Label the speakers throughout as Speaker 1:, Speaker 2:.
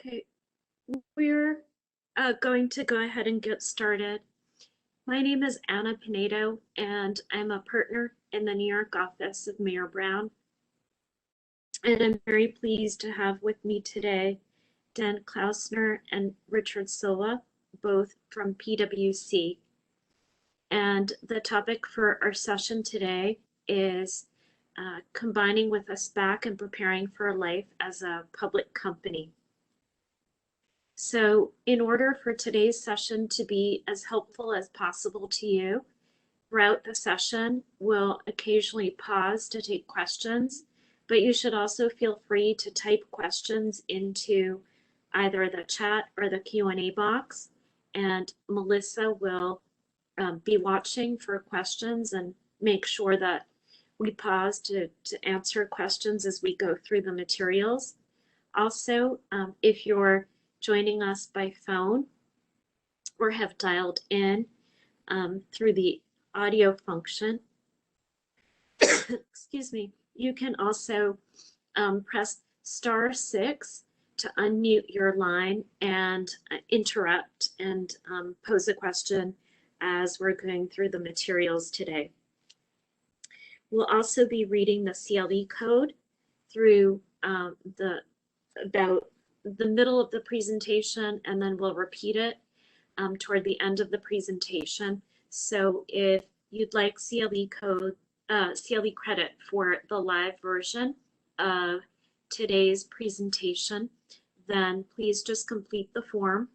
Speaker 1: Okay, we're going to go ahead and get started. My name is Anna Pinedo, and I'm a partner in the New York office of Mayer Brown. And I'm very pleased to have with me today Dan Klausner and Richard Silva, both from PwC. And the topic for our session today is combining with a SPAC and preparing for life as a public company. So in order for today's session to be as helpful as possible to you, throughout the session, we'll occasionally pause to take questions, but you should also feel free to type questions into either the chat or the Q&A box, and Melissa will be watching for questions and make sure that we pause to answer questions as we go through the materials. Also, if you're joining us by phone or have dialed in through the audio function, excuse me, you can also press *6 to unmute your line and interrupt and pose a question as we're going through the materials today. We'll also be reading the CLE code through about the middle of the presentation, and then we'll repeat it toward the end of the presentation. So if you'd like CLE credit for the live version of today's presentation, then please just complete the form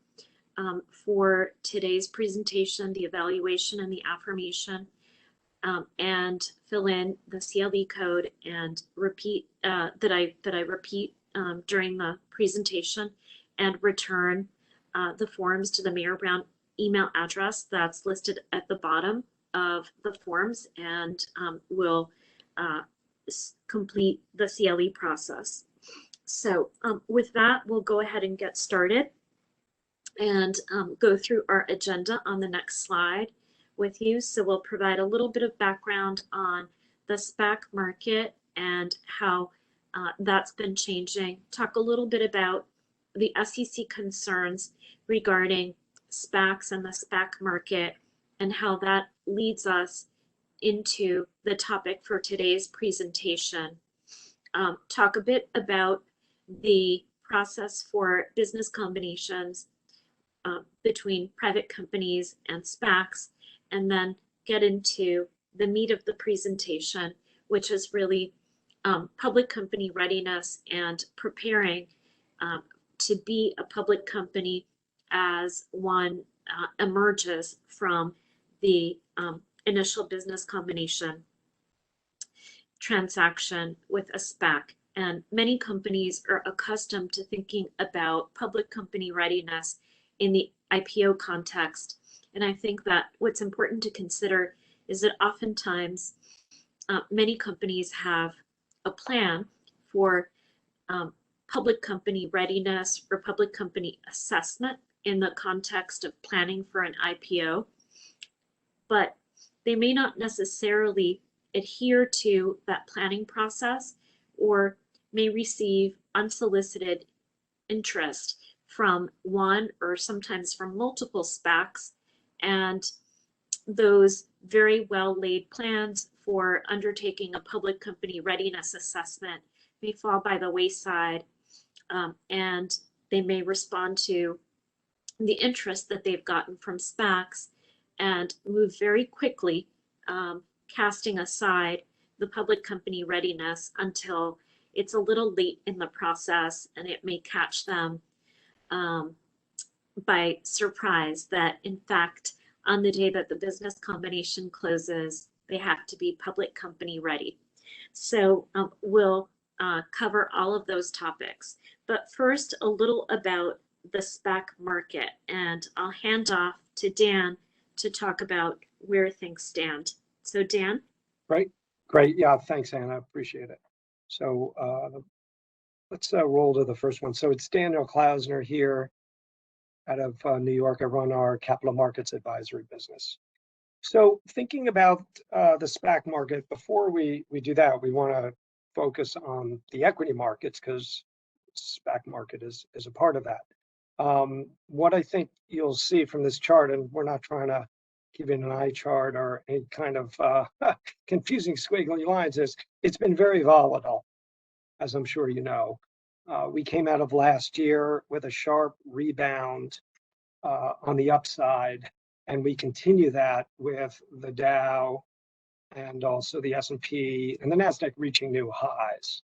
Speaker 1: for today's presentation, the evaluation and the affirmation, and fill in the CLE code and repeat that I repeat during the presentation, and return the forms to the Mayer Brown email address that's listed at the bottom of the forms, and we'll complete the CLE process. So with that, we'll go ahead and get started and go through our agenda on the next slide with you. So we'll provide a little bit of background on the SPAC market and how that's been changing. Talk a little bit about the SEC concerns regarding SPACs and the SPAC market and how that leads us into the topic for today's presentation. Talk a bit about the process for business combinations between private companies and SPACs, and then get into the meat of the presentation, which is really public company readiness and preparing to be a public company as one emerges from the initial business combination transaction with a SPAC. And many companies are accustomed to thinking about public company readiness in the IPO context. And I think that what's important to consider is that oftentimes many companies have a plan for public company readiness or public company assessment in the context of planning for an IPO, but they may not necessarily adhere to that planning process or may receive unsolicited interest from one or sometimes from multiple SPACs, and those very well laid plans for undertaking a public company readiness assessment may fall by the wayside, and they may respond to the interest that they've gotten from SPACs and move very quickly, casting aside the public company readiness until it's a little late in the process, and it may catch them by surprise that, in fact, on the day that the business combination closes, they have to be public company ready. So we'll cover all of those topics. But first, a little about the SPAC market, and I'll hand off to Dan to talk about where things stand. So Dan?
Speaker 2: Great. Yeah, thanks, Anna. Appreciate it. So let's roll to the first one. So it's Daniel Klausner here out of New York. I run our capital markets advisory business. So thinking about the SPAC market, before we do that, we want to focus on the equity markets, because SPAC market is a part of that. What I think you'll see from this chart, and we're not trying to give you an eye chart or any kind of confusing squiggly lines, is it's been very volatile, as I'm sure you know. We came out of last year with a sharp rebound on the upside, and we continue that with the Dow and also the S&P and the NASDAQ reaching new highs.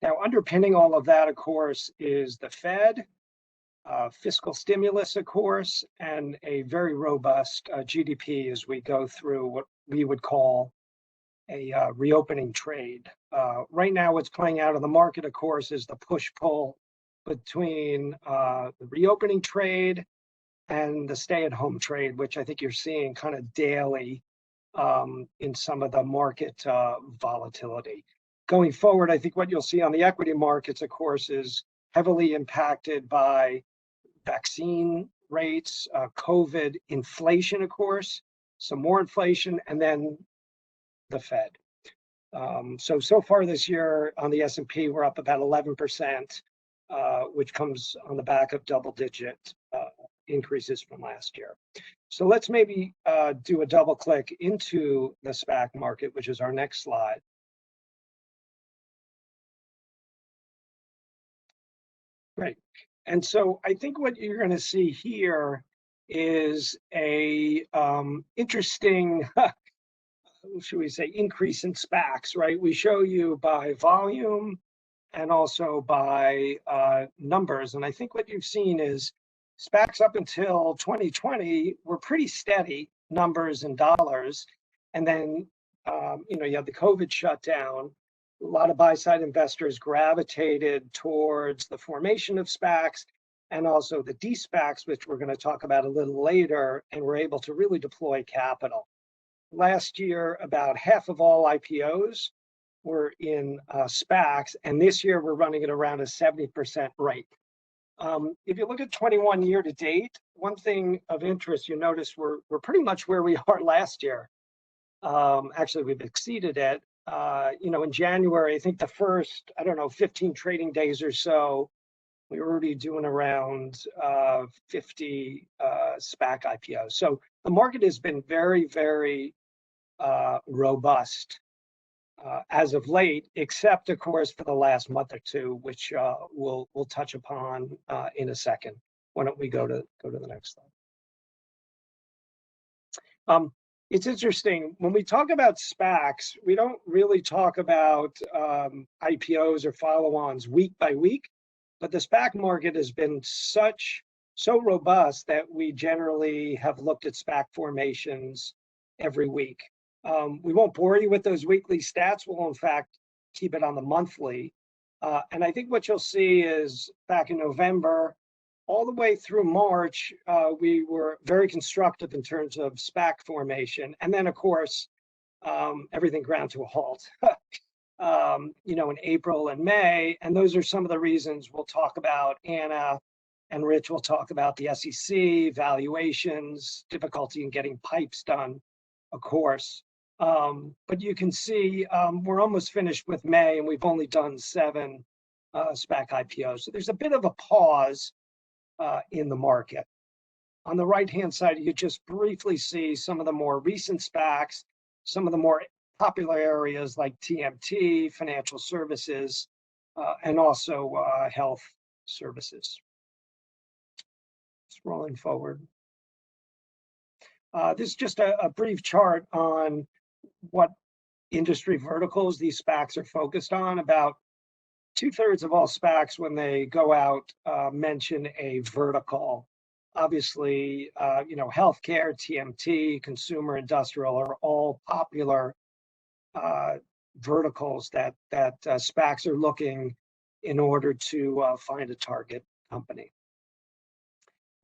Speaker 2: Now, underpinning all of that, of course, is the Fed, fiscal stimulus, of course, and a very robust GDP as we go through what we would call a reopening trade. Right now, what's playing out in the market, of course, is the push-pull between the reopening trade and the stay-at-home trade, which I think you're seeing kind of daily in some of the market volatility. Going forward, I think what you'll see on the equity markets, of course, is heavily impacted by vaccine rates, COVID, inflation, of course, some more inflation, and then the Fed. So far this year on the S&P, we're up about 11%, which comes on the back of double-digit increases from last year. So let's maybe do a double click into the SPAC market, which is our next slide. Great. And so I think what you're going to see here is a interesting, should we say, increase in SPACs, right? We show you by volume and also by numbers. And I think what you've seen is SPACs up until 2020 were pretty steady numbers and dollars. And then, you had the COVID shutdown. A lot of buy-side investors gravitated towards the formation of SPACs and also the de-SPACs, which we're going to talk about a little later, and we're able to really deploy capital. Last year, about half of all IPOs were in SPACs, and this year we're running at around a 70% rate. If you look at 21 year to date, one thing of interest, you notice we're pretty much where we are last year. Actually, we've exceeded it. In January, I think the first, 15 trading days or so, we were already doing around 50 SPAC IPOs. So the market has been very, very robust as of late, except, of course, for the last month or two, which we'll touch upon in a second. Why don't we go to the next slide? It's interesting, when we talk about SPACs, we don't really talk about IPOs or follow-ons week by week, but the SPAC market has been so robust that we generally have looked at SPAC formations every week. We won't bore you with those weekly stats. We'll, in fact, keep it on the monthly. And I think what you'll see is back in November, all the way through March, we were very constructive in terms of SPAC formation. And then, of course, everything ground to a halt, in April and May. And those are some of the reasons we'll talk about. Anna and Rich will talk about the SEC, valuations, difficulty in getting pipes done, of course. But you can see we're almost finished with May, and we've only done 7 SPAC IPOs. So there's a bit of a pause in the market. On the right-hand side, you just briefly see some of the more recent SPACs, some of the more popular areas like TMT, financial services, and also health services. Scrolling forward. This is just a brief chart on what industry verticals these SPACs are focused on. About 2/3 of all SPACs, when they go out, mention a vertical. Obviously, healthcare, TMT, consumer, industrial are all popular verticals that SPACs are looking in order to find a target company.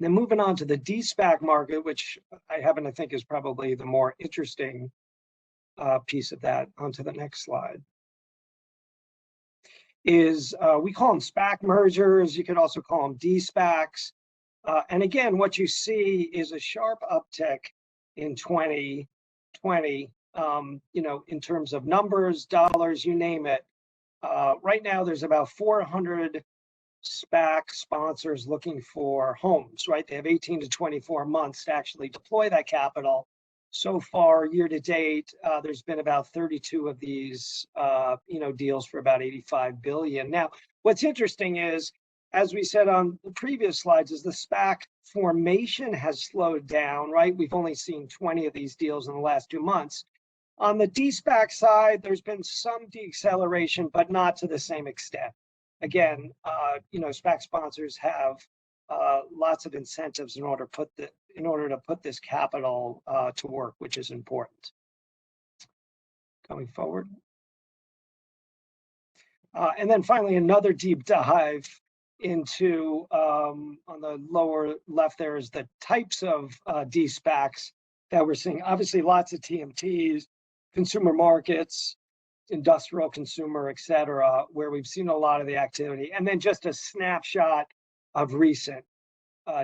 Speaker 2: Then moving on to the de-SPAC market, which I happen to think is probably the more interesting piece of that. Onto the next slide. Is we call them SPAC mergers. You could also call them de-SPACs. And again, what you see is a sharp uptick in 2020, in terms of numbers, dollars, you name it. Right now, there's about 400 SPAC sponsors looking for homes, right? They have 18 to 24 months to actually deploy that capital. So far, year to date, there's been about 32 of these, deals for about 85 billion. Now, what's interesting is, as we said on the previous slides, is the SPAC formation has slowed down, right? We've only seen 20 of these deals in the last 2 months. On the de-SPAC side, there's been some deceleration, but not to the same extent. Again, SPAC sponsors have lots of incentives in order to put this capital to work, which is important. Going forward. And then finally, another deep dive into, on the lower left, there is the types of de-SPACs that we're seeing. Obviously, lots of TMTs, consumer markets, industrial, consumer, et cetera, where we've seen a lot of the activity. And then just a snapshot of recent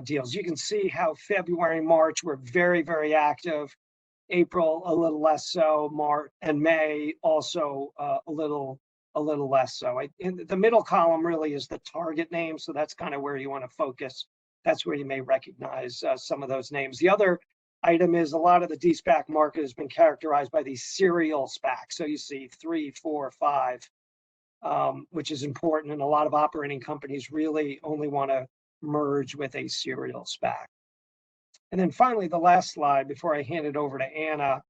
Speaker 2: deals. You can see how February, March were very, very active. April, a little less so. March and May also a little less so. In the middle column really is the target name, so that's kind of where you want to focus. That's where you may recognize some of those names. The other item is a lot of the de-SPAC market has been characterized by these serial SPACs. So you see 3, 4, 5, which is important. And a lot of operating companies really only want to merge with a serial SPAC. And then finally, the last slide before I hand it over to Anna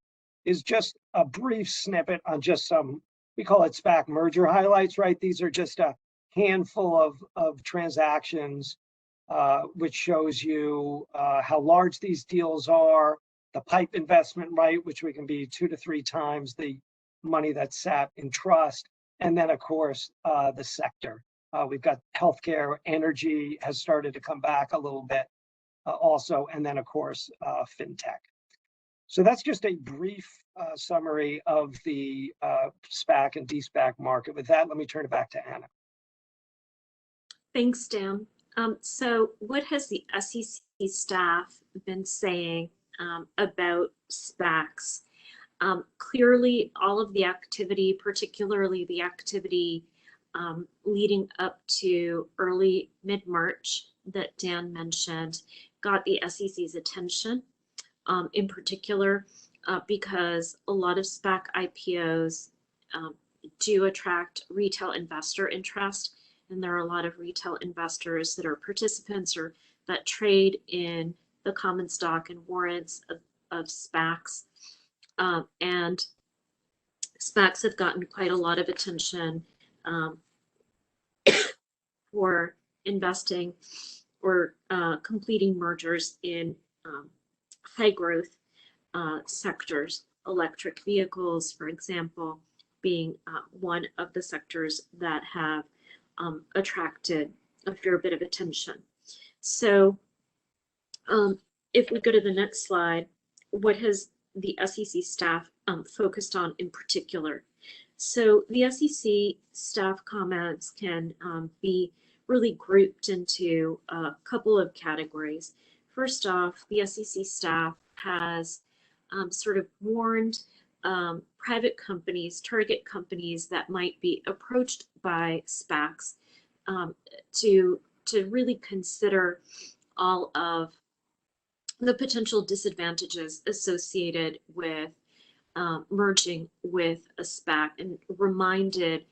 Speaker 2: is just a brief snippet on just some, we call it SPAC merger highlights, right? These are just a handful of transactions, which shows you how large these deals are, the PIPE investment, right, which we can be 2 to 3 times the money that's sat in trust. And then, of course, the sector. We've got healthcare, energy has started to come back a little bit also. And then, of course, fintech. So that's just a brief summary of the SPAC and de-SPAC market. With that, let me turn it back to Anna.
Speaker 1: Thanks, Dan. So what has the SEC staff been saying about SPACs? Clearly, all of the activity, particularly the activity leading up to early mid-March that Dan mentioned, got the SEC's attention, in particular because a lot of SPAC IPOs do attract retail investor interest. And there are a lot of retail investors that are participants or that trade in the common stock and warrants of SPACs. And SPACs have gotten quite a lot of attention for investing or completing mergers in high growth sectors, electric vehicles, for example, being one of the sectors that have attracted a fair bit of attention. So if we go to the next slide, what has the SEC staff focused on in particular? So the SEC staff comments can be really grouped into a couple of categories. First off, the SEC staff has sort of warned private companies, target companies that might be approached by SPACs to really consider all of the potential disadvantages associated with merging with a SPAC, and reminded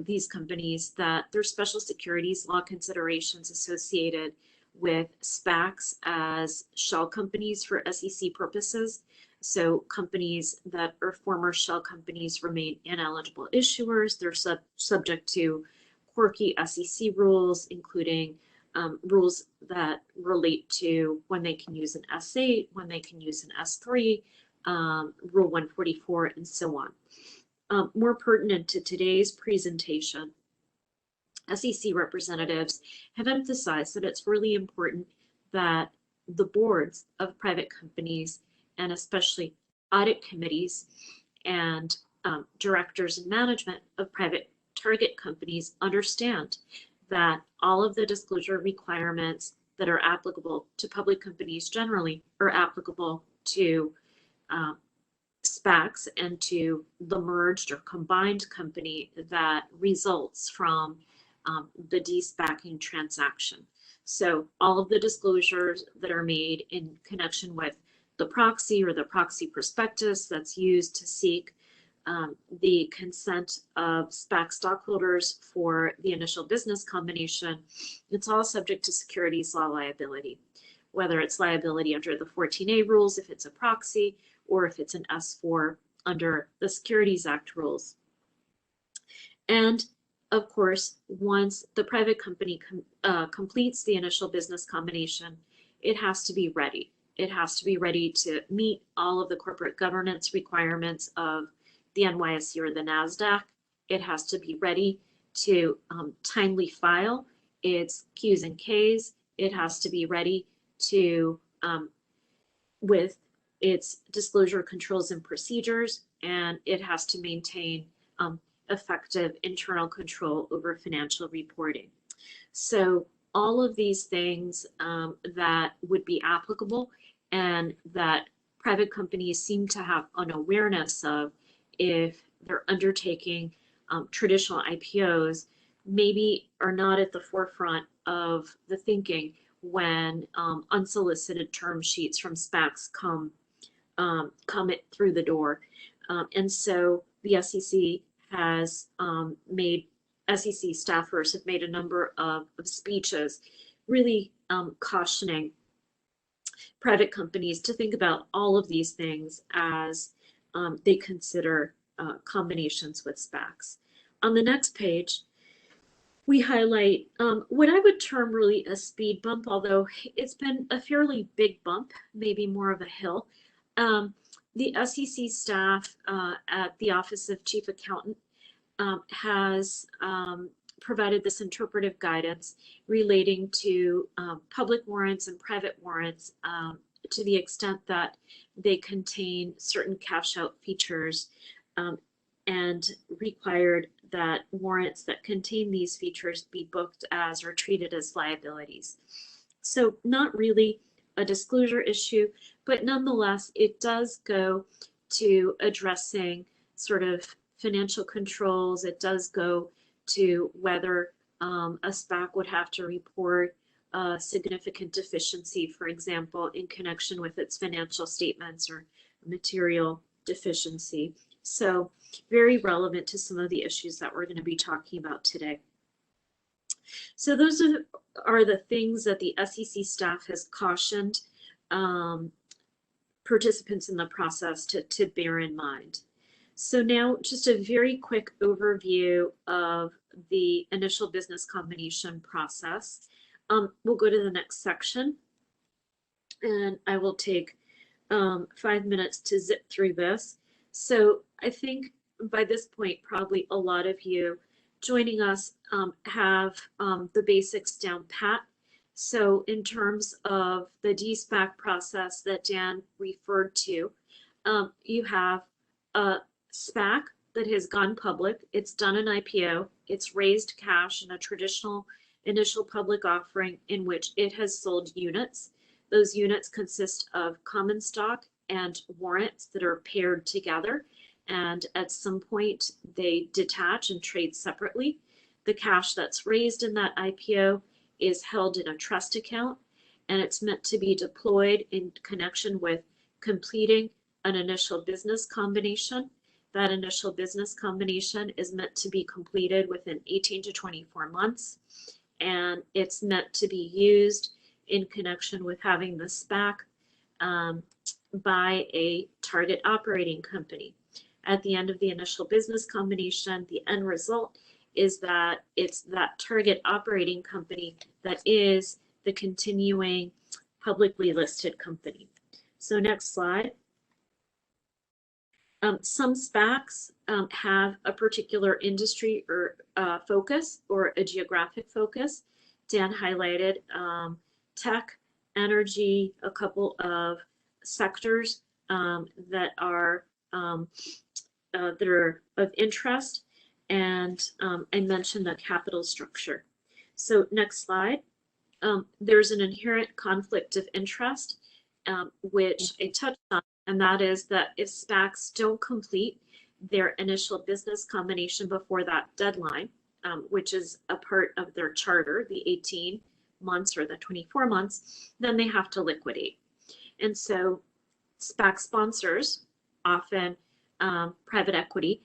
Speaker 1: these companies that there's special securities law considerations associated with SPACs as shell companies for SEC purposes. So companies that are former shell companies remain ineligible issuers. They're subject to quirky SEC rules, including rules that relate to when they can use an S8, when they can use an S3, Rule 144, and so on. More pertinent to today's presentation, SEC representatives have emphasized that it's really important that the boards of private companies, and especially audit committees and directors and management of private target companies, understand that all of the disclosure requirements that are applicable to public companies generally are applicable to SPACs and to the merged or combined company that results from the de-SPACing transaction. So all of the disclosures that are made in connection with the proxy or the proxy prospectus that's used to seek the consent of SPAC stockholders for the initial business combination, it's all subject to securities law liability, whether it's liability under the 14A rules if it's a proxy, or if it's an S4 under the Securities Act rules. And of course, once the private company completes the initial business combination, it has to be ready. It has to be ready to meet all of the corporate governance requirements of the NYSE or the NASDAQ. It has to be ready to timely file its Qs and Ks. It has to be ready to, with its disclosure controls and procedures, and it has to maintain effective internal control over financial reporting. So all of these things that would be applicable and that private companies seem to have an awareness of if they're undertaking traditional IPOs, maybe are not at the forefront of the thinking when unsolicited term sheets from SPACs come through the door. And so the SEC has SEC staffers have made a number of speeches really cautioning private companies to think about all of these things as they consider combinations with SPACs. On the next page, we highlight what I would term really a speed bump, although it's been a fairly big bump, maybe more of a hill. The SEC staff at the Office of Chief Accountant has provided this interpretive guidance relating to public warrants and private warrants to the extent that they contain certain cash out features, and required that warrants that contain these features be booked as or treated as liabilities. So not really a disclosure issue, but nonetheless, it does go to addressing sort of financial controls. It does go to whether a SPAC would have to report a significant deficiency, for example, in connection with its financial statements or material deficiency. So very relevant to some of the issues that we're going to be talking about today. So those are the things that the SEC staff has cautioned participants in the process to bear in mind. So now just a very quick overview of the initial business combination process. We'll go to the next section, and I will take 5 minutes to zip through this. So I think by this point, probably a lot of you joining us have the basics down pat. So in terms of the de-SPAC process that Dan referred to, you have a SPAC that has gone public. It's done an IPO. It's raised cash in a traditional initial public offering in which it has sold units. Those units consist of common stock and warrants that are paired together, and at some point they detach and trade separately. The cash that's raised in that IPO is held in a trust account, and it's meant to be deployed in connection with completing an initial business combination. That initial business combination is meant to be completed within 18 to 24 months, and it's meant to be used in connection with having the SPAC by a target operating company. At the end of the initial business combination, the end result is that it's that target operating company that is the continuing publicly listed company. So next slide. Some SPACs have a particular industry or focus or a geographic focus. Dan highlighted tech, energy, a couple of sectors that are of interest, and I mentioned the capital structure. So next slide. There's an inherent conflict of interest, which I touched on, and that is that if SPACs don't complete their initial business combination before that deadline, which is a part of their charter, the 18 months or the 24 months, then they have to liquidate. And so SPAC sponsors, often private equity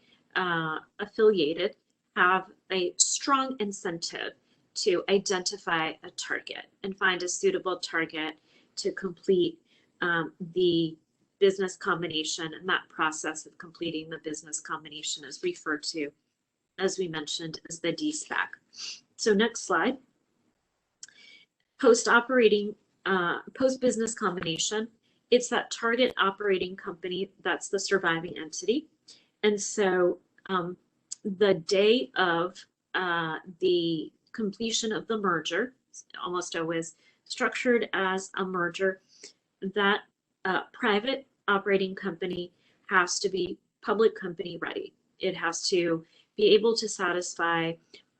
Speaker 1: affiliated, have a strong incentive to identify a target and find a suitable target to complete the business combination. And that process of completing the business combination is referred to, as we mentioned, as the de-SPAC. So next slide. Post-business combination, it's that target operating company that's the surviving entity. And so the day of the completion of the merger, almost always structured as a merger, that private operating company has to be public company ready. It has to be able to satisfy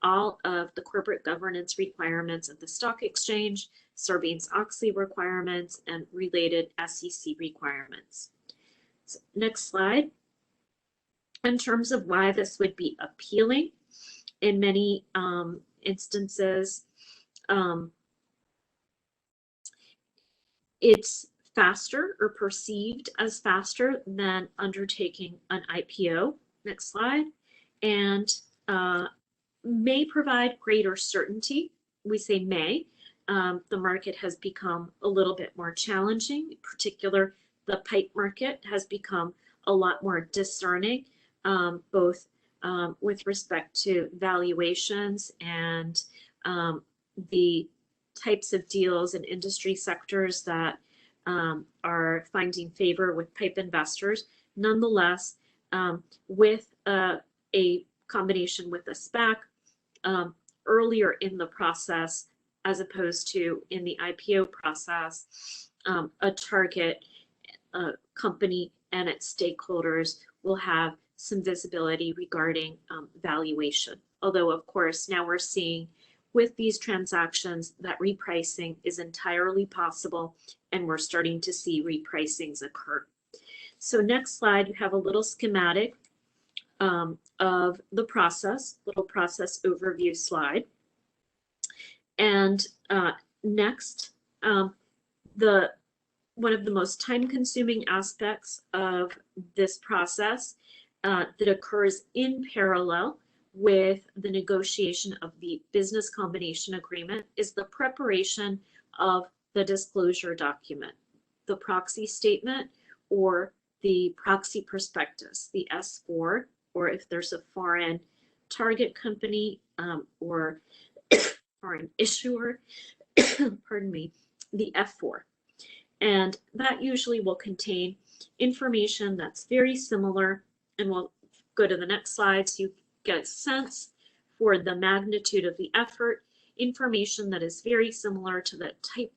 Speaker 1: all of the corporate governance requirements of the stock exchange, Sarbanes-Oxley requirements, and related SEC requirements. So next slide. In terms of why this would be appealing, in many instances, it's faster or perceived as faster than undertaking an IPO. Next slide. And may provide greater certainty. We say may. The market has become a little bit more challenging. In particular, the pipe market has become a lot more discerning, both with respect to valuations and the types of deals and industry sectors that are finding favor with pipe investors. Nonetheless, with a combination with a SPAC earlier in the process, as opposed to in the IPO process, a target company and its stakeholders will have some visibility regarding valuation. Although, of course, now we're seeing with these transactions that repricing is entirely possible, and we're starting to see repricings occur. So next slide, you have a little schematic of the process, little process overview slide. And next, one of the most time-consuming aspects of this process that occurs in parallel with the negotiation of the business combination agreement is the preparation of the disclosure document, the proxy statement, or the proxy prospectus, the S4, or if there's a foreign target company or foreign issuer, pardon me, the F4. And that usually will contain information that's very similar, and we'll go to the next slide so you get a sense for the magnitude of the effort, information that is very similar to the type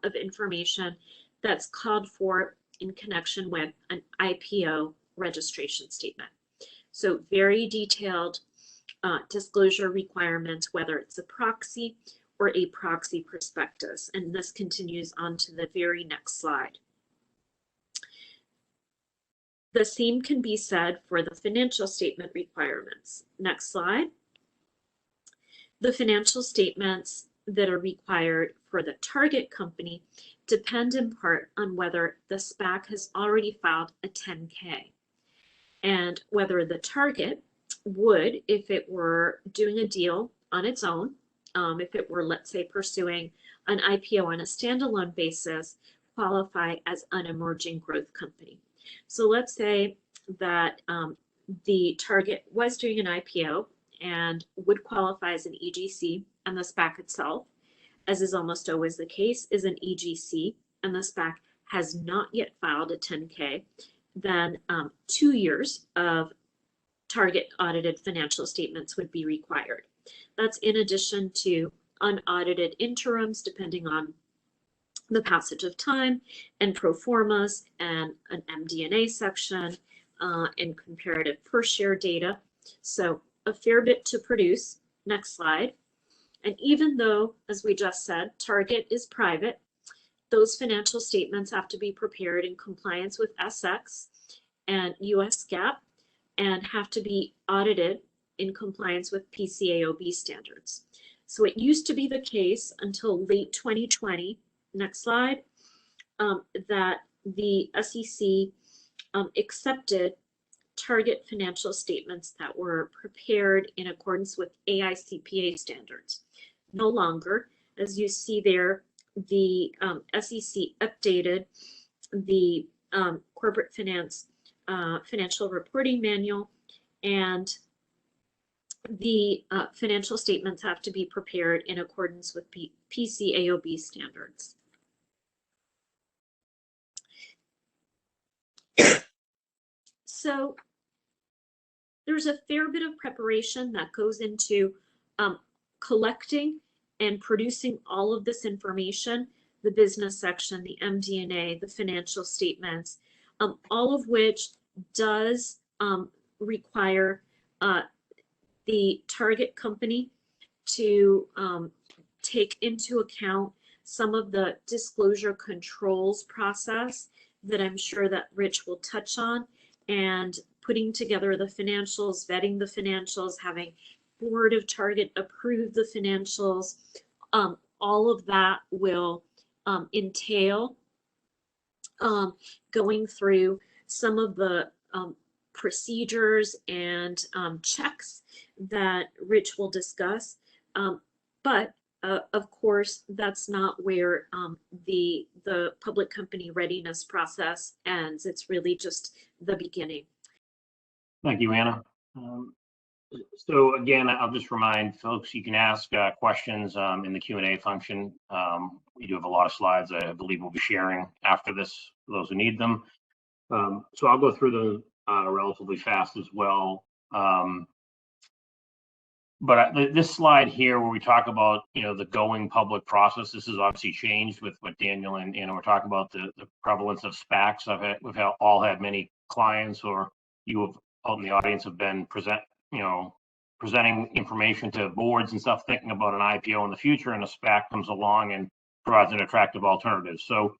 Speaker 1: of information that's called for in connection with an IPO registration statement. So very detailed disclosure requirements, whether it's a proxy or a proxy prospectus. And this continues on to the very next slide. The same can be said for the financial statement requirements. Next slide. The financial statements that are required for the target company depend in part on whether the SPAC has already filed a 10K and whether the target would, if it were doing a deal on its own, if it were, let's say, pursuing an IPO on a standalone basis, qualify as an emerging growth company. So let's say that the target was doing an IPO and would qualify as an EGC, and the SPAC itself, as is almost always the case, is an EGC, and the SPAC has not yet filed a 10K, then 2 years of target audited financial statements would be required. That's in addition to unaudited interims, depending on the passage of time, and pro formas, and an MD&A section, and comparative per share data. So a fair bit to produce. Next slide. And even though, as we just said, target is private, those financial statements have to be prepared in compliance with SX and US GAAP and have to be audited in compliance with PCAOB standards. So it used to be the case until late 2020, next slide, that the SEC accepted target financial statements that were prepared in accordance with AICPA standards. No longer, as you see there, the SEC updated the corporate finance financial reporting manual, and the financial statements have to be prepared in accordance with PCAOB standards. So there's a fair bit of preparation that goes into collecting and producing all of this information, the business section, the MD&A, the financial statements, all of which does require the target company to take into account some of the disclosure controls process that I'm sure that Rich will touch on, and putting together the financials, vetting the financials, having board of target approve the financials. All of that will entail going through some of the procedures and checks that Rich will discuss. But of course, that's not where the public company readiness process ends. It's really just the beginning.
Speaker 3: Thank you, Anna. So again, I'll just remind folks, you can ask questions in the Q&A function. We do have a lot of slides I believe we'll be sharing after this for those who need them. So I'll go through them relatively fast as well. But this slide here where we talk about, the going public process, this has obviously changed with what Daniel and Anna were talking about, the prevalence of SPACs. We've all had many clients, or you have out in the audience have been presenting information to boards and stuff, thinking about an IPO in the future, and a SPAC comes along and provides an attractive alternative. So,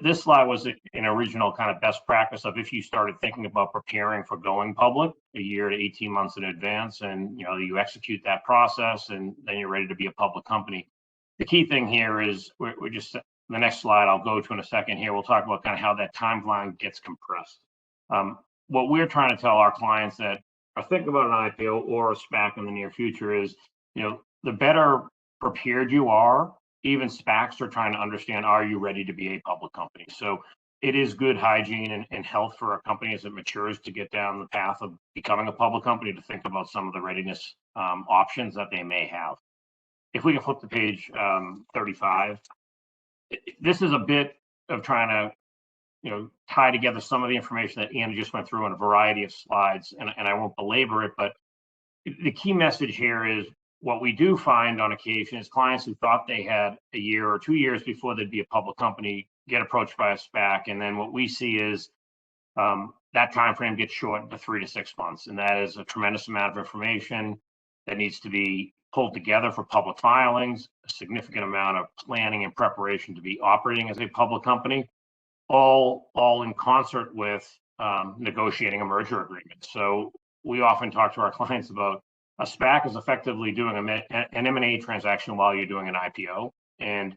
Speaker 3: this slide was an original kind of best practice of if you started thinking about preparing for going public a year to 18 months in advance, and you execute that process, and then you're ready to be a public company. The key thing here is we're just the next slide I'll go to in a second here. We'll talk about kind of how that timeline gets compressed. What we're trying to tell our clients that are thinking about an IPO or a SPAC in the near future is, the better prepared you are, even SPACs are trying to understand, are you ready to be a public company? So it is good hygiene and health for a company as it matures to get down the path of becoming a public company to think about some of the readiness options that they may have. If we can flip to page 35, this is a bit of trying to tie together some of the information that Anna just went through on a variety of slides, and I won't belabor it, but the key message here is what we do find on occasion is clients who thought they had a year or 2 years before they'd be a public company get approached by a SPAC, and then what we see is that time frame gets shortened to 3 to 6 months, and that is a tremendous amount of information that needs to be pulled together for public filings, a significant amount of planning and preparation to be operating as a public company, all in concert with negotiating a merger agreement. So we often talk to our clients about a SPAC is effectively doing an M&A transaction while you're doing an IPO, and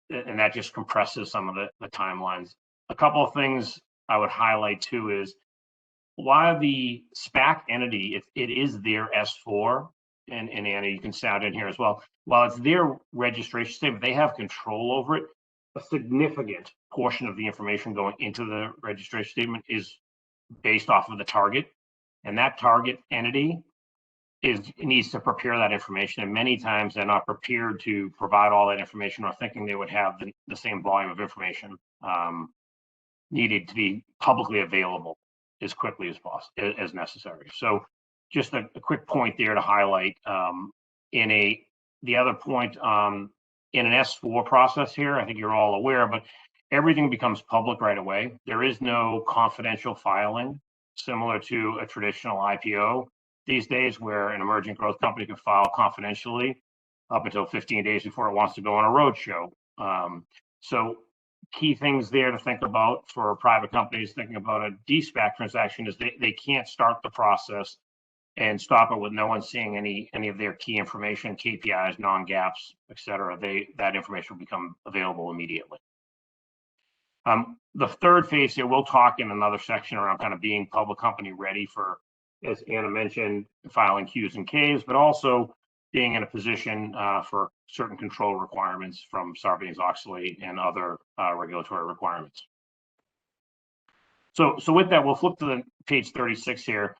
Speaker 3: that just compresses some of the timelines. A couple of things I would highlight too is while the SPAC entity, it is their S4, and Anna, you can sound in here as well. While it's their registration statement, they have control over it. A significant portion of the information going into the registration statement is based off of the target, and that target entity needs to prepare that information, and many times they're not prepared to provide all that information, or thinking they would have the same volume of information needed to be publicly available as quickly as possible, as necessary. So just a quick point there to highlight. The other point in an S4 process here, I think you're all aware, but everything becomes public right away. There is no confidential filing similar to a traditional IPO these days, where an emerging growth company can file confidentially up until 15 days before it wants to go on a roadshow. So key things there to think about for private companies thinking about a de-SPAC transaction is they can't start the process and stop it with no one seeing any of their key information, KPIs, non-gaps, et cetera. That information will become available immediately. The third phase here, we'll talk in another section around kind of being public company ready for, as Anna mentioned, filing Qs and Ks, but also being in a position for certain control requirements from Sarbanes-Oxley and other regulatory requirements. So with that, we'll flip to the page 36 here.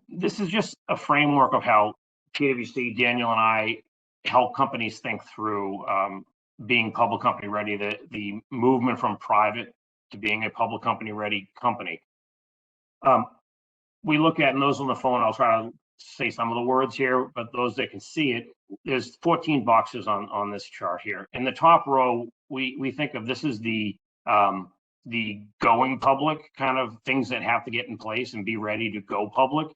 Speaker 3: This is just a framework of how PwC, Daniel, and I help companies think through being public company ready, the movement from private to being a public company ready company. We look at, and those on the phone, I'll try to say some of the words here, but those that can see it, there's 14 boxes on this chart here. In the top row, we think of this as the going public kind of things that have to get in place and be ready to go public.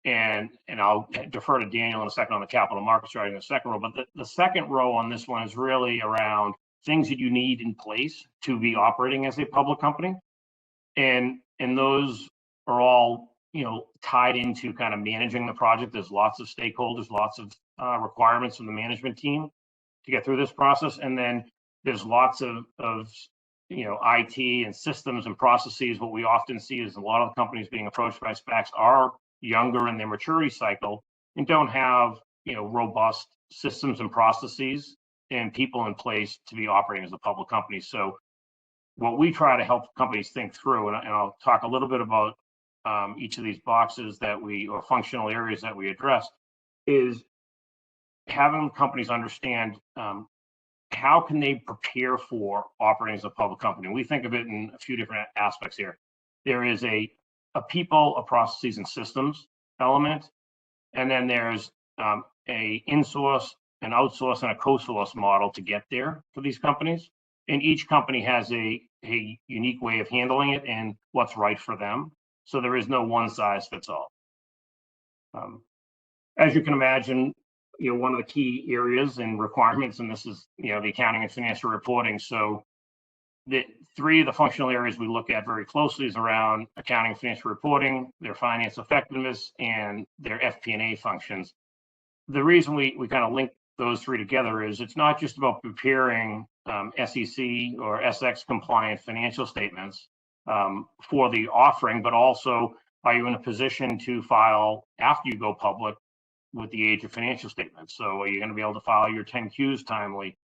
Speaker 3: And I'll defer to Daniel in a second on the capital markets starting in the second row, but the second row on this one is really around things that you need in place to be operating as a public company. And those are all, you know, tied into kind of managing the project. There's lots of stakeholders, lots of requirements from the management team to get through this process. And then there's lots of you know, IT and systems and processes. What we often see is a lot of companies being approached by SPACs are younger in their maturity cycle and don't have, you know, robust systems and processes and people in place to be operating as a public company. So what we try to help companies think through, and I'll talk a little bit about each of these boxes that or functional areas that we address, is having companies understand how can they prepare for operating as a public company. We think of it in a few different aspects here. There is a people, a processes and systems element, and then there's a in-source, an outsource, and a co-source model to get there for these companies. And each company has a unique way of handling it and what's right for them. So there is no one size fits all. As you can imagine, you know, one of the key areas and requirements, and this is, you know, the accounting and financial reporting. So the three of the functional areas we look at very closely is around accounting and financial reporting, their finance effectiveness, and their FP&A functions. The reason we kind of link those three together is it's not just about preparing SEC or SX compliant financial statements for the offering, but also are you in a position to file after you go public with the age of financial statements? So are you going to be able to file your 10Qs timely?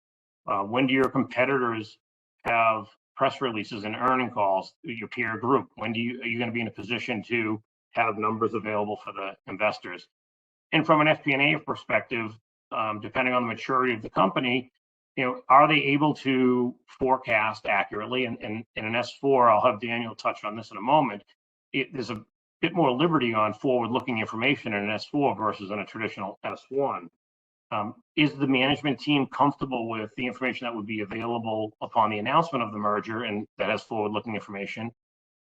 Speaker 3: When do your competitors have press releases and earning calls, your peer group? When are you going to be in a position to have numbers available for the investors? And from an FP&A perspective, depending on the maturity of the company, you know, are they able to forecast accurately? And in an S4, I'll have Daniel touch on this in a moment. There's a bit more liberty on forward-looking information in an S4 versus in a traditional S1. Is the management team comfortable with the information that would be available upon the announcement of the merger and that has forward-looking information?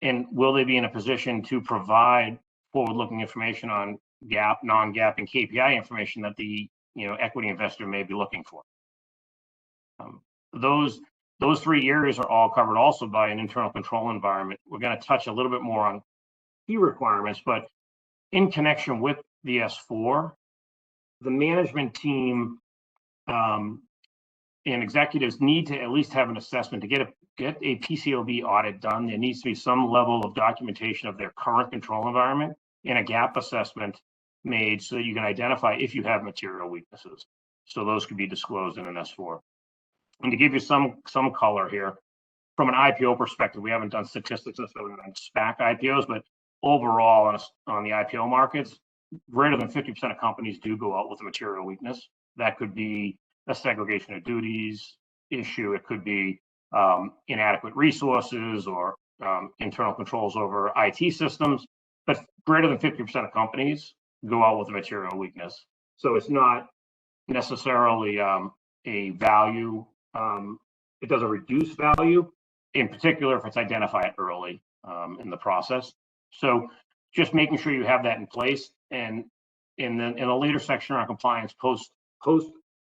Speaker 3: And will they be in a position to provide forward-looking information on GAAP, non-GAAP, and KPI information that the, you know, equity investor may be looking for? Those three areas are all covered also by an internal control environment. We're going to touch a little bit more on key requirements, but in connection with the S4, the management team and executives need to at least have an assessment to get a PCAOB audit done. There needs to be some level of documentation of their current control environment and a gap assessment made so that you can identify if you have material weaknesses. So those could be disclosed in an S4. And to give you some color here, from an IPO perspective, we haven't done statistics necessarily on SPAC IPOs, but overall on the IPO markets, greater than 50% of companies do go out with a material weakness. That could be a segregation of duties issue. It could be inadequate resources or internal controls over IT systems. But greater than 50% of companies go out with a material weakness. So it's not necessarily a value. It doesn't reduce value, in particular if it's identified early in the process. So just making sure you have that in place. And in the later section around compliance post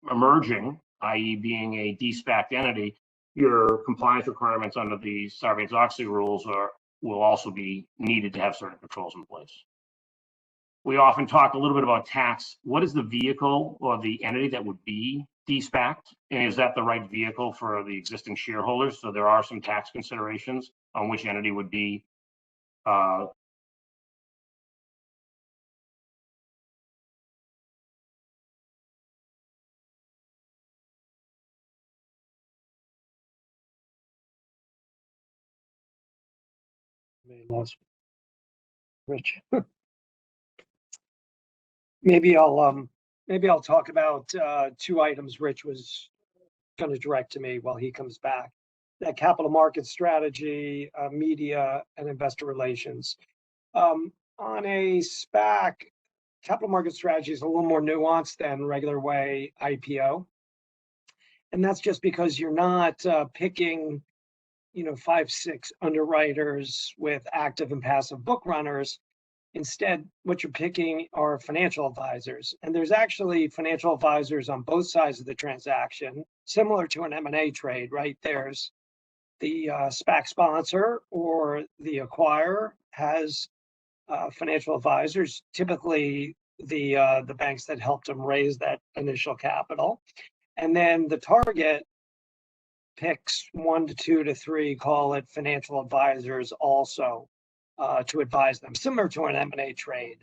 Speaker 3: emerging, i.e. being a de-SPAC entity, your compliance requirements under the Sarbanes-Oxley rules will also be needed to have certain controls in place. we often talk a little bit about tax. What is the vehicle or the entity that would be de-SPAC'd? And is that the right vehicle for the existing shareholders? So there are some tax considerations on which entity would be
Speaker 2: Lost Rich. Maybe I'll talk about two items Rich was going to direct to me while he comes back. That capital market strategy, media, and investor relations. On a SPAC, capital market strategy is a little more nuanced than regular way IPO. And that's just because you're not picking, 5, 6 underwriters with active and passive book runners. Instead, what you're picking are financial advisors. And there's actually financial advisors on both sides of the transaction, similar to an M&A trade, right? There's the SPAC sponsor or the acquirer has financial advisors, typically the banks that helped them raise that initial capital. And then the target picks 1 to 2 to 3, call it financial advisors also to advise them, similar to an M&A trade.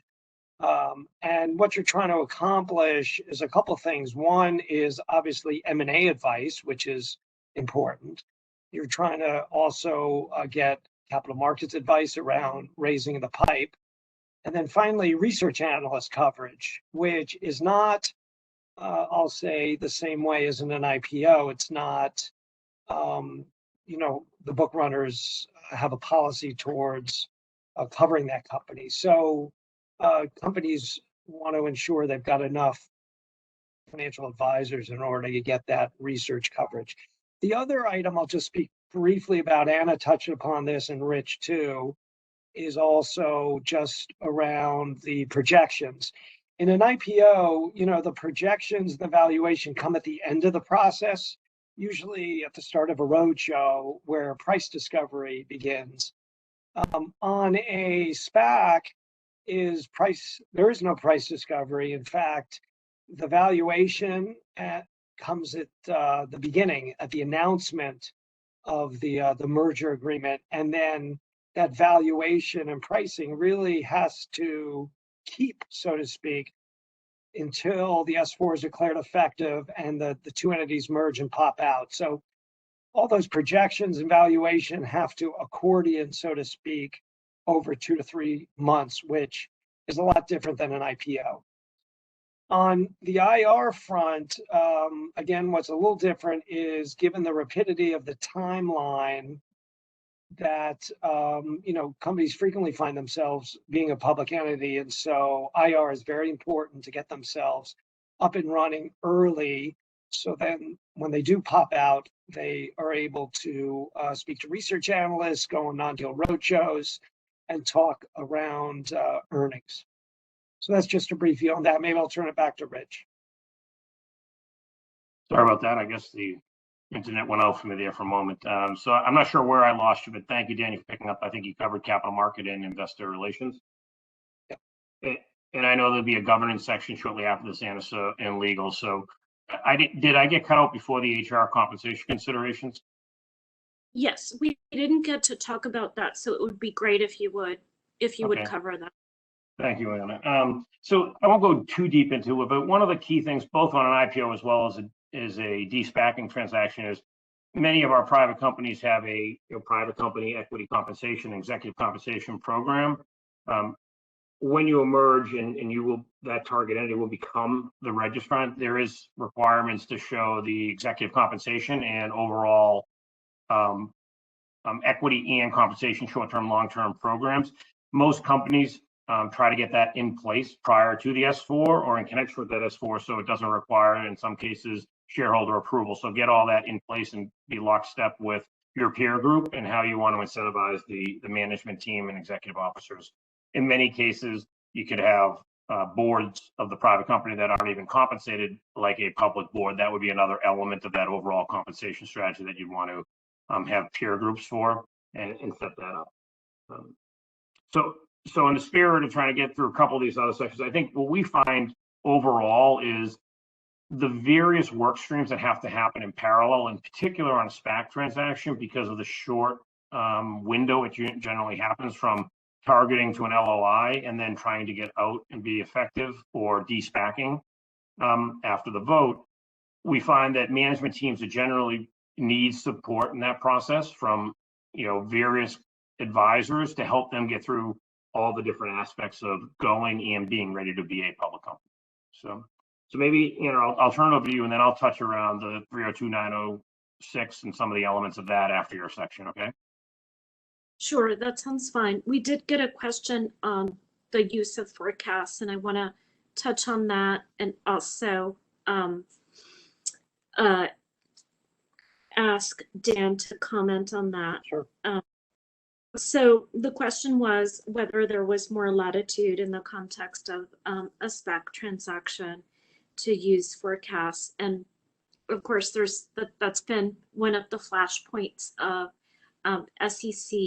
Speaker 2: And what you're trying to accomplish is a couple of things. One is obviously M&A advice, which is important. You're trying to also get capital markets advice around raising the pipe. And then finally, research analyst coverage, which is not, I'll say, the same way as in an IPO. It's not, the book runners have a policy towards covering that company. So companies want to ensure they've got enough financial advisors in order to get that research coverage. The other item I'll just speak briefly about, Anna touched upon this and Rich too, is also just around the projections. In an IPO, the projections, the valuation come at the end of the process, usually at the start of a roadshow where price discovery begins. On a SPAC, there is no price discovery. In fact, the valuation comes at the beginning, at the announcement of the merger agreement, and then that valuation and pricing really has to keep, so to speak, until the S4 is declared effective and the two entities merge and pop out. So all those projections and valuation have to accordion, so to speak, over 2 to 3 months, which is a lot different than an IPO. On the IR front, again, what's a little different is given the rapidity of the timeline that, companies frequently find themselves being a public entity. And so IR is very important to get themselves up and running early. So then when they do pop out, they are able to speak to research analysts, go on non-deal roadshows, and talk around earnings. So that's just a brief view on that. Maybe I'll turn it back to Rich.
Speaker 3: Sorry about that. I guess the internet went out for me there for a moment. So I'm not sure where I lost you, but thank you, Danny, for picking up. I think you covered capital market and investor relations. Yep. And I know there'll be a governance section shortly after this, Anna, and legal. So did I get cut out before the HR compensation considerations?
Speaker 1: Yes, we didn't get to talk about that, so it would be great if you would cover that.
Speaker 3: Thank you, Anna. So I won't go too deep into it, but one of the key things, both on an IPO as well as a de-SPACing transaction, is many of our private companies have a private company equity compensation, executive compensation program. When you emerge and that target entity will become the registrant, there is requirements to show the executive compensation and overall equity and compensation, short-term, long-term programs. Most companies try to get that in place prior to the S4 or in connection with that S4, so it doesn't require, in some cases, shareholder approval. So get all that in place and be lockstep with your peer group and how you want to incentivize the management team and executive officers. In many cases, you could have boards of the private company that aren't even compensated like a public board. That would be another element of that overall compensation strategy that you'd want to have peer groups for and set that up. So in the spirit of trying to get through a couple of these other sections, I think what we find overall is the various work streams that have to happen in parallel, in particular on a SPAC transaction, because of the short window it generally happens from targeting to an LOI and then trying to get out and be effective, or de-SPACing after the vote. We find that management teams are generally need support in that process from various advisors to help them get through all the different aspects of going and being ready to be a public company. So maybe, I'll turn it over to you, and then I'll touch around the 302-906 and some of the elements of that after your section, okay?
Speaker 1: Sure, that sounds fine. We did get a question on the use of forecasts, and I want to touch on that, and also ask Dan to comment on that.
Speaker 2: Sure.
Speaker 1: So the question was whether there was more latitude in the context of a SPAC transaction to use forecasts. And of course, that's been one of the flashpoints of SEC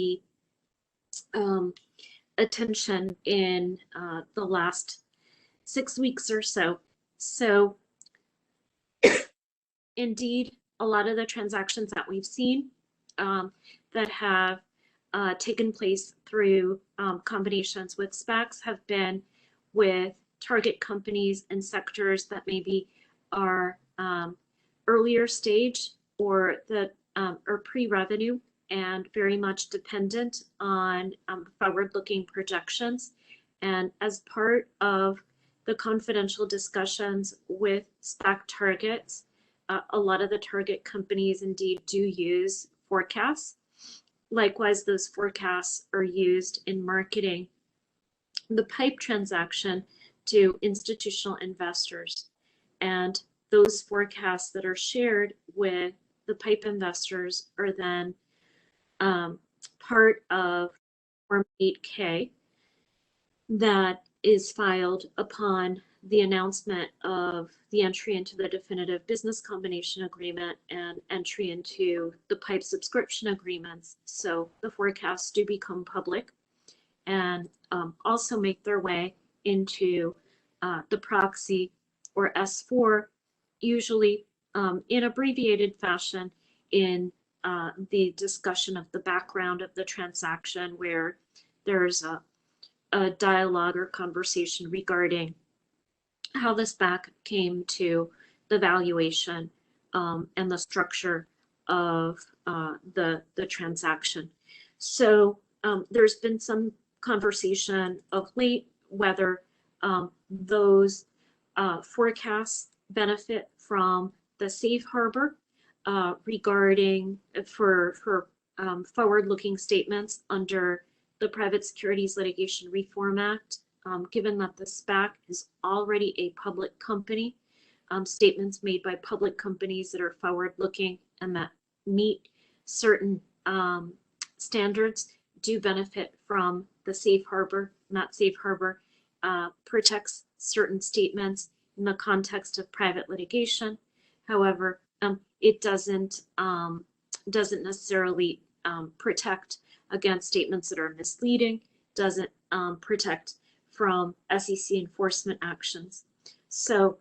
Speaker 1: attention in the last 6 weeks or so. So indeed, a lot of the transactions that we've seen that have taken place through combinations with SPACs have been with target companies and sectors that maybe are earlier stage or that are pre-revenue and very much dependent on forward-looking projections. And as part of the confidential discussions with SPAC targets, a lot of the target companies indeed do use forecasts. Likewise, those forecasts are used in marketing the PIPE transaction to institutional investors. And those forecasts that are shared with the PIPE investors are then part of Form 8K that is filed upon the announcement of the entry into the definitive business combination agreement and entry into the PIPE subscription agreements. So the forecasts do become public and also make their way into the proxy or S4, usually in abbreviated fashion in the discussion of the background of the transaction, where there's a dialogue or conversation regarding how the SPAC came to the valuation and the structure of the transaction. So there's been some conversation of late whether those forecasts benefit from the safe harbor regarding for forward-looking statements under the Private Securities Litigation Reform Act. Given that the SPAC is already a public company, statements made by public companies that are forward-looking and that meet certain standards do benefit from the safe harbor. And that safe harbor protects certain statements in the context of private litigation. However, it doesn't necessarily protect against statements that are misleading, doesn't protect from SEC enforcement actions. So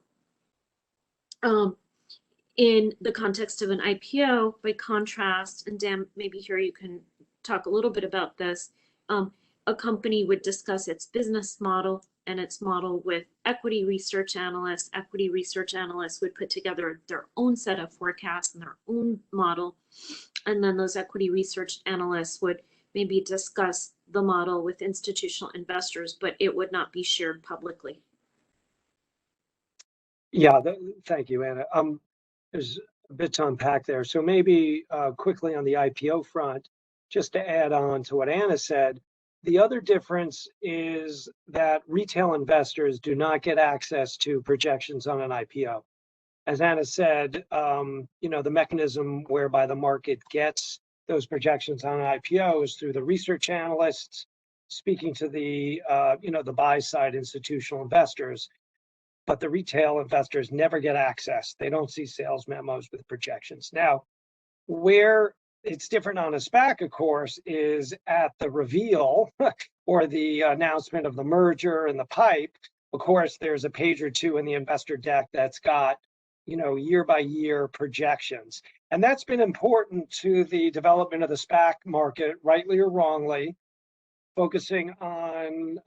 Speaker 1: in the context of an IPO, by contrast, and Dan, maybe here you can talk a little bit about this, a company would discuss its business model and its model with equity research analysts. Equity research analysts would put together their own set of forecasts and their own model. And then those equity research analysts would maybe discuss the model with institutional investors, but it would not be shared publicly.
Speaker 2: Yeah, thank you, Anna. There's a bit to unpack there. So maybe quickly on the IPO front, just to add on to what Anna said, the other difference is that retail investors do not get access to projections on an IPO. As Anna said, the mechanism whereby the market gets those projections on an IPO is through the research analysts speaking to the buy side institutional investors, but the retail investors never get access. They don't see sales memos with projections. Now, where it's different on a SPAC, of course, is at the reveal or the announcement of the merger and the PIPE. Of course, there's a page or two in the investor deck that's got, year by year projections. And that's been important to the development of the SPAC market, rightly or wrongly, focusing on,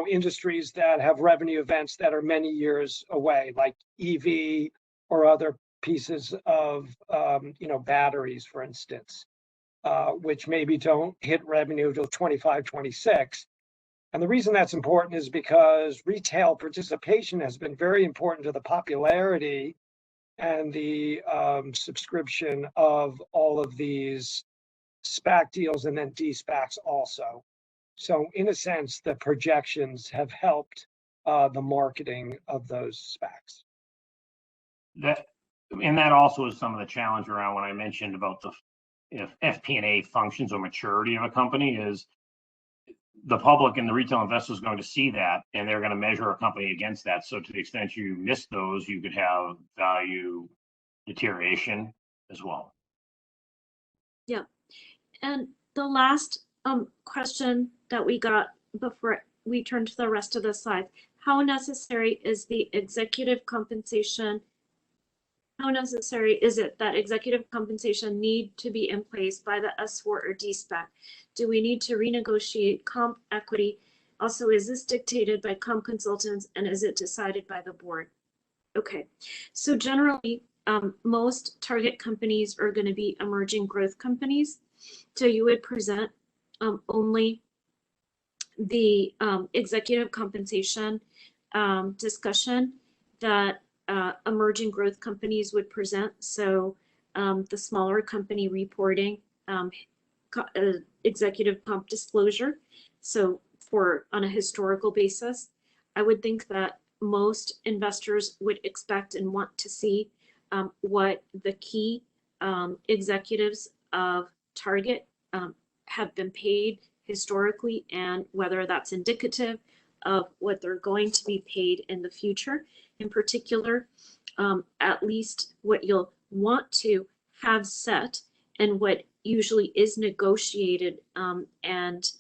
Speaker 2: industries that have revenue events that are many years away, like EV or other pieces of, batteries, for instance, which maybe don't hit revenue till 25, 26. And the reason that's important is because retail participation has been very important to the popularity and the subscription of all of these SPAC deals and then de-SPACs also. So in a sense, the projections have helped the marketing of those SPACs.
Speaker 3: That also is some of the challenge around when I mentioned about the FP&A functions or maturity of a company is the public and the retail investor is going to see that, and they're going to measure a company against that. So to the extent you miss those, you could have value deterioration as well.
Speaker 1: Yeah. And the last question that we got before we turn to the rest of the slides, how necessary is the executive compensation? How necessary is it that executive compensation need to be in place by the S4 or de-SPAC? Do we need to renegotiate comp equity? Also, is this dictated by comp consultants and is it decided by the board? Okay, so generally, most target companies are going to be emerging growth companies. So you would present only the executive compensation discussion that emerging growth companies would present. So the smaller company reporting executive comp disclosure. So on a historical basis, I would think that most investors would expect and want to see what the key executives of Target have been paid historically and whether that's indicative of what they're going to be paid in the future. In particular, at least what you'll want to have set and what usually is negotiated and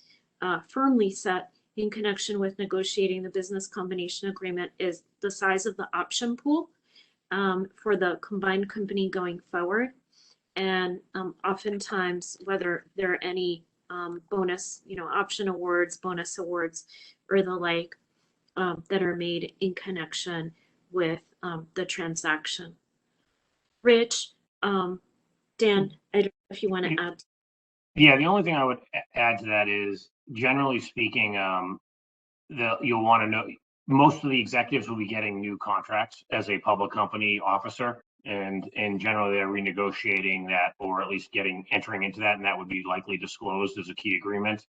Speaker 1: firmly set in connection with negotiating the business combination agreement is the size of the option pool for the combined company going forward. And oftentimes, whether there are any bonus, option awards, bonus awards, or the like that are made in connection with the transaction. Rich, Dan, I don't know if you want to add.
Speaker 3: Yeah, the only thing I would add to that is, generally speaking, you'll want to know most of the executives will be getting new contracts as a public company officer, and generally they're renegotiating that or at least entering into that, and that would be likely disclosed as a key agreement.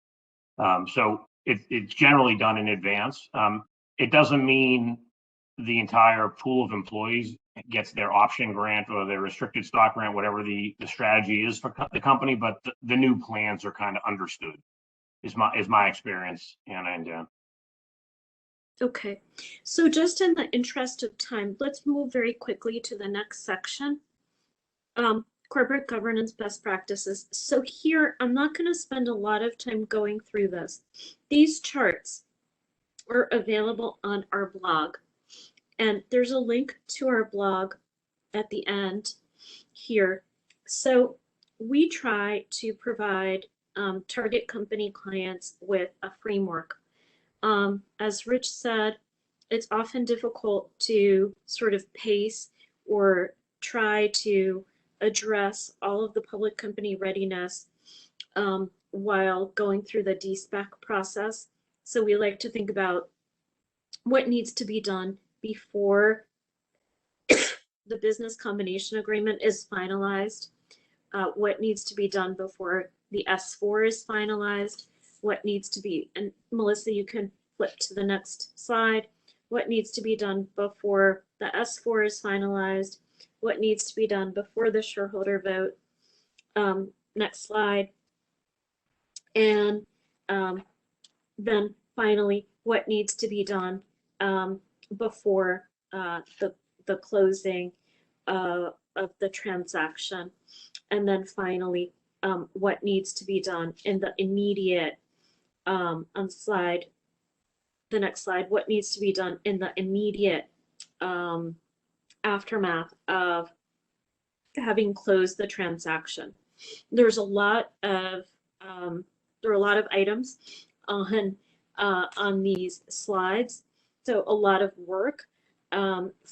Speaker 3: So it's generally done in advance. It doesn't mean the entire pool of employees gets their option grant or their restricted stock grant, whatever the strategy is for the company, but the new plans are kind of understood, is my experience, Anna and Dan.
Speaker 1: Okay, so just in the interest of time, let's move very quickly to the next section. Corporate governance best practices. So here, I'm not going to spend a lot of time going through this. These charts are available on our blog. And there's a link to our blog at the end here. So we try to provide target company clients with a framework. As Rich said, it's often difficult to sort of pace or try to address all of the public company readiness while going through the de-SPAC process. So we like to think about what needs to be done before the business combination agreement is finalized, what needs to be done before the S4 is finalized, what needs to be, and Melissa, you can flip to the next slide, what needs to be done before the S4 is finalized, what needs to be done before the shareholder vote, next slide, and then finally, what needs to be done before the closing the transaction. And then finally, what needs to be done in the immediate, on the next slide, what needs to be done in the immediate aftermath of having closed the transaction. There's a lot of there are a lot of items on these slides, so a lot of work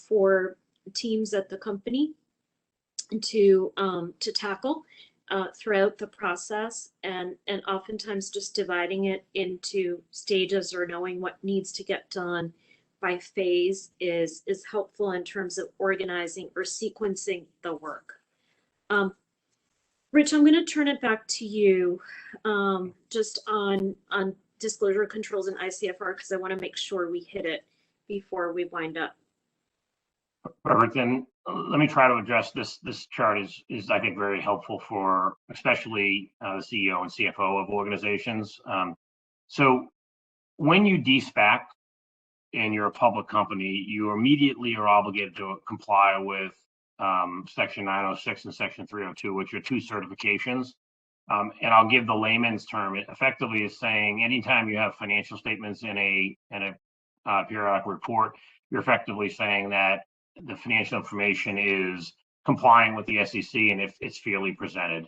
Speaker 1: for teams at the company to tackle throughout the process, and oftentimes just dividing it into stages or knowing what needs to get done by phase is helpful in terms of organizing or sequencing the work. Rich, I'm going to turn it back to you just on disclosure controls and ICFR, because I want to make sure we hit it before we wind up.
Speaker 3: Perfect. And let me try to address this. This chart is I think very helpful for especially the CEO and CFO of organizations. So when you de-SPAC and you're a public company, you immediately are obligated to comply with Section 906 and Section 302, which are two certifications. And I'll give the layman's term. It effectively is saying anytime you have financial statements in a periodic report, you're effectively saying that the financial information is complying with the SEC and if it's fairly presented.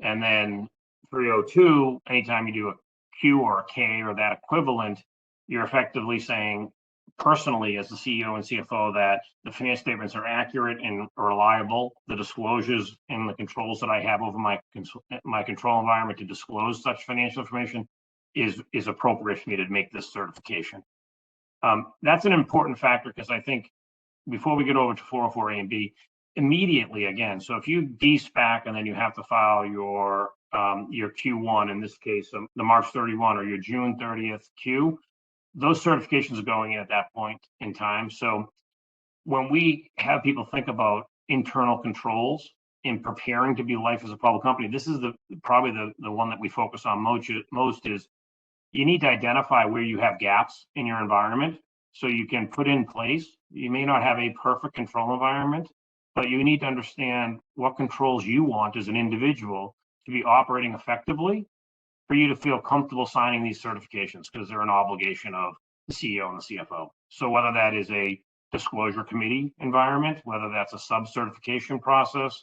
Speaker 3: And then 302, anytime you do a Q or a K or that equivalent, you're effectively saying personally as the CEO and CFO that the financial statements are accurate and reliable. The disclosures and the controls that I have over my control environment to disclose such financial information is appropriate for me to make this certification. That's an important factor because I think before we get over to 404A and B, immediately again, so if you de-SPAC and then you have to file your Q1, in this case, the March 31 or your June 30th Q, those certifications are going in at that point in time. So when we have people think about internal controls in preparing to be life as a public company, this is probably the one that we focus on most is you need to identify where you have gaps in your environment so you can put in place. You may not have a perfect control environment, but you need to understand what controls you want as an individual to be operating effectively for you to feel comfortable signing these certifications, because they're an obligation of the CEO and the CFO. So whether that is a disclosure committee environment, whether that's a sub-certification process,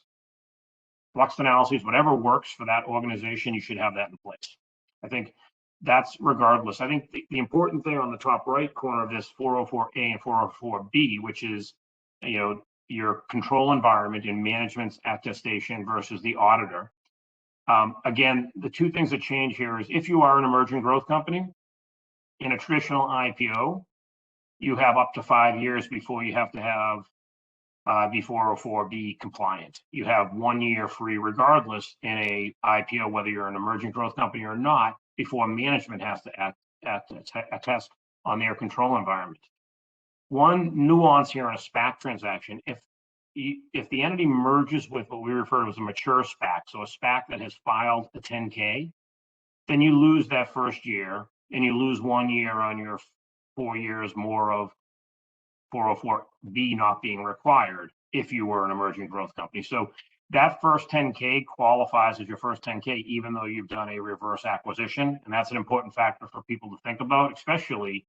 Speaker 3: flux analyses, whatever works for that organization, you should have that in place. I think that's regardless. I think the important thing on the top right corner of this 404A and 404B, which is, your control environment and management's attestation versus the auditor. Again, the two things that change here is if you are an emerging growth company, in a traditional IPO, you have up to 5 years before you have to have B404B compliant. You have 1 year free regardless in a IPO, whether you're an emerging growth company or not, before management has to attest on their control environment. One nuance here in a SPAC transaction, if the entity merges with what we refer to as a mature SPAC, so a SPAC that has filed a 10K, then you lose that first year and you lose 1 year on your 4 years more of 404B not being required if you were an emerging growth company. So that first 10K qualifies as your first 10K, even though you've done a reverse acquisition. And that's an important factor for people to think about, especially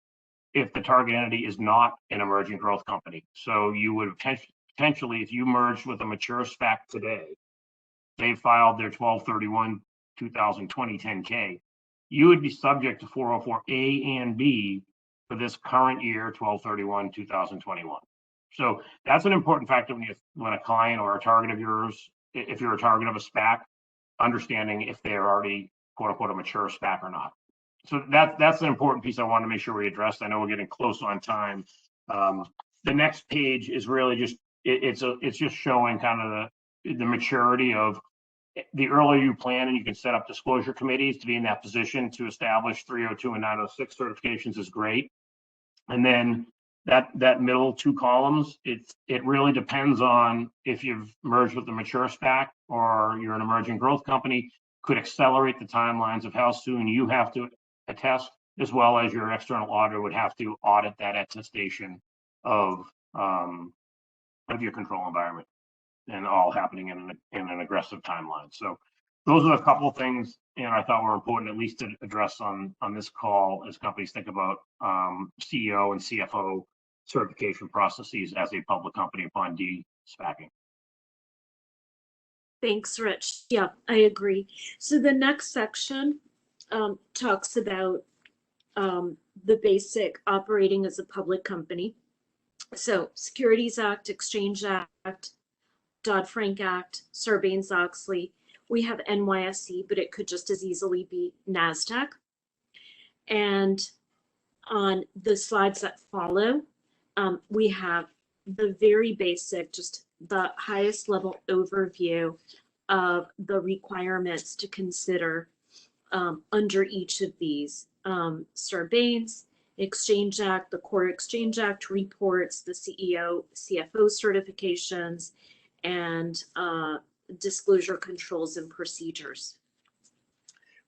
Speaker 3: if the target entity is not an emerging growth company. So you would potentially, if you merged with a mature SPAC today, they filed their 12/31/2020 10K, you would be subject to 404A and B for this current year, 12/31/2021. So that's an important factor when a client or a target of yours, if you're a target of a SPAC, understanding if they're already quote unquote a mature SPAC or not. So that's an important piece I want to make sure we addressed. I know we're getting close on time. The next page is really just it's just showing kind of the maturity of the earlier you plan, and you can set up disclosure committees to be in that position to establish 302 and 906 certifications is great. And then that middle two columns, it really depends on if you've merged with the mature SPAC or you're an emerging growth company, could accelerate the timelines of how soon you have to attest, as well as your external auditor would have to audit that attestation of your control environment. and all happening in an aggressive timeline. So those are a couple of things, and I thought were important at least to address on this call as companies think about CEO and CFO certification processes as a public company upon de-SPACing.
Speaker 1: Thanks, Rich. Yeah, I agree. So the next section talks about the basic operating as a public company. So Securities Act, Exchange Act, Dodd-Frank Act, Sarbanes-Oxley. We have NYSE, but it could just as easily be NASDAQ. And on the slides that follow, we have the very basic, just the highest level overview of the requirements to consider under each of these. Sarbanes, Exchange Act, the Core Exchange Act reports, the CEO, CFO certifications, and disclosure controls and procedures.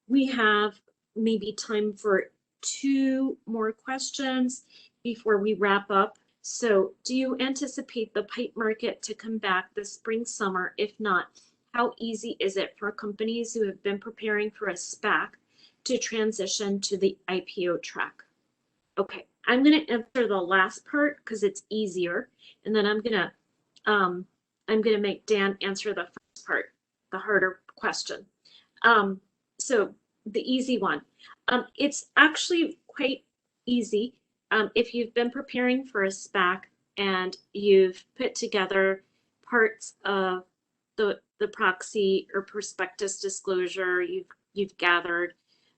Speaker 1: We have maybe time for 2 more questions before we wrap up. So do you anticipate the pipe market to come back this spring, summer? If not, how easy is it for companies who have been preparing for a SPAC to transition to the IPO track? Okay, I'm going to answer the last part because it's easier, and then I'm going to make Dan answer the first part, the harder question. So the easy one. It's actually quite easy. If you've been preparing for a SPAC and you've put together parts of the proxy or prospectus disclosure, you've gathered,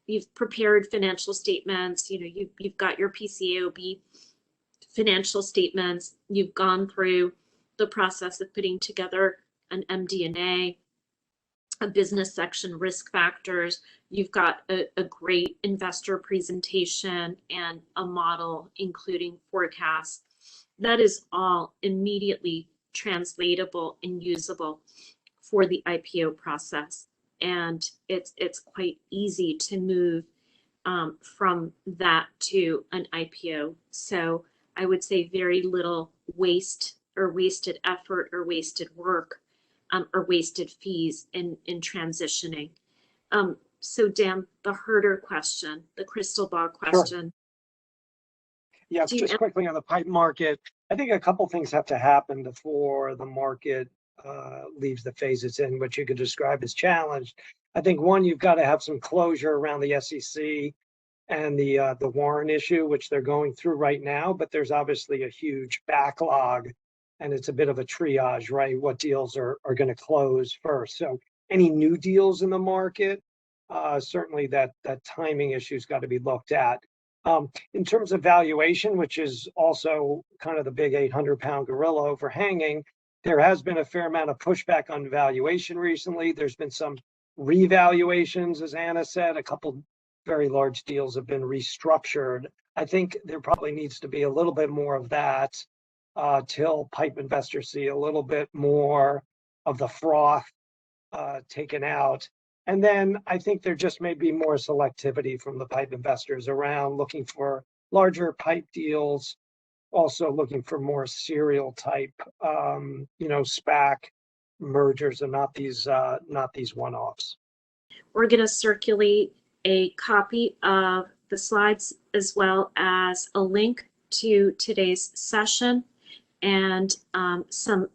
Speaker 1: you've prepared financial statements, you've got your PCAOB financial statements, you've gone through the process of putting together an MD&A, a business section, risk factors, you've got a great investor presentation and a model including forecasts. That is all immediately translatable and usable for the IPO process. And it's quite easy to move from that to an IPO. So I would say very little waste or wasted effort or wasted work or wasted fees in transitioning. So Dan, the herder question, the crystal ball question.
Speaker 2: Sure. Yeah, just quickly on the pipe market, I think a couple things have to happen before the market leaves the phase it's in, which you could describe as challenged. I think one, you've got to have some closure around the SEC and the warrant issue, which they're going through right now, but there's obviously a huge backlog and it's a bit of a triage, right? What deals are going to close first? So any new deals in the market, certainly that timing issue's got to be looked at. In terms of valuation, which is also kind of the big 800-pound gorilla overhanging, there has been a fair amount of pushback on valuation recently. There's been some revaluations, as Anna said, a couple very large deals have been restructured. I think there probably needs to be a little bit more of that till pipe investors see a little bit more of the froth taken out. And then I think there just may be more selectivity from the pipe investors around looking for larger pipe deals, also looking for more serial type, SPAC mergers and not these one-offs.
Speaker 1: We're going to circulate a copy of the slides as well as a link to today's session and some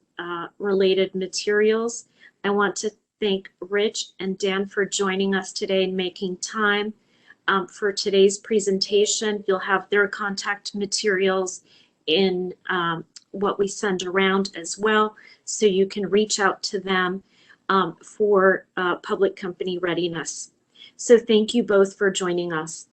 Speaker 1: related materials. I want to thank Rich and Dan for joining us today and making time for today's presentation. You'll have their contact materials in what we send around as well, so you can reach out to them for public company readiness. So thank you both for joining us.